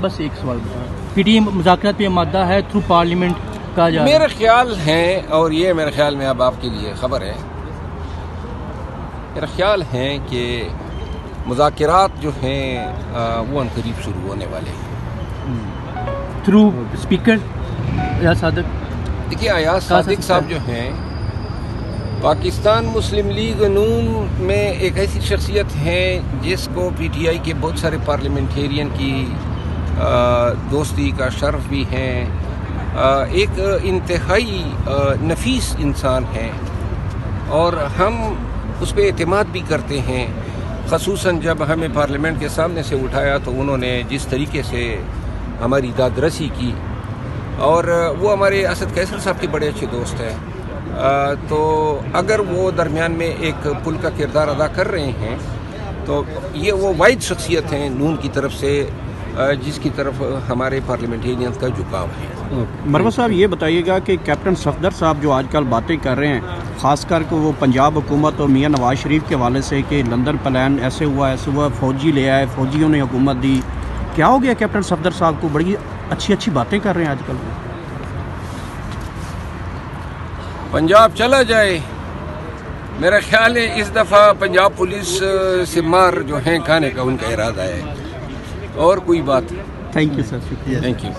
بس ایک سوال پی ٹی ایم مذاکرات پہ مادہ ہے تھرو پارلیمنٹ کہا جا رہا ہے. میرے خیال ہیں، اور یہ میرے خیال میں اب آپ کے لیے خبر ہے، میرا خیال ہے کہ مذاکرات جو ہیں وہ ان قریب شروع ہونے والے ہیں تھرو اسپیکر ایاز صادق. دیکھیے ایاز صادق صاحب جو ہیں پاکستان مسلم لیگ نون میں ایک ایسی شخصیت ہیں جس کو پی ٹی آئی کے بہت سارے پارلیمنٹیرین کی دوستی کا شرف بھی ہیں. ایک انتہائی نفیس انسان ہے اور ہم اس پہ اعتماد بھی کرتے ہیں، خصوصاً جب ہمیں پارلیمنٹ کے سامنے سے اٹھایا تو انہوں نے جس طریقے سے ہماری داد رسی کی، اور وہ ہمارے اسد قیصر صاحب کے بڑے اچھے دوست ہیں. تو اگر وہ درمیان میں ایک پل کا کردار ادا کر رہے ہیں تو یہ وہ واحد شخصیت ہیں نون کی طرف سے جس کی طرف ہمارے پارلیمنٹیرین کا جھکاؤ ہے. مروہ صاحب یہ بتائیے گا کہ کیپٹن صفدر صاحب جو آج کل باتیں کر رہے ہیں، خاص کر کے وہ پنجاب حکومت اور میاں نواز شریف کے حوالے سے کہ لندن پلان ایسے ہوا فوجی لے آئے، فوجیوں نے حکومت دی، کیا ہو گیا کیپٹن صفدر صاحب کو؟ بڑی اچھی باتیں کر رہے ہیں آج کل. پنجاب چلا جائے، میرا خیال ہے اس دفعہ پنجاب پولیس سے مار جو ہیں کھانے کا ان کا ارادہ ہے، اور کوئی بات. تھینک یو سر، شکریہ. Thank you.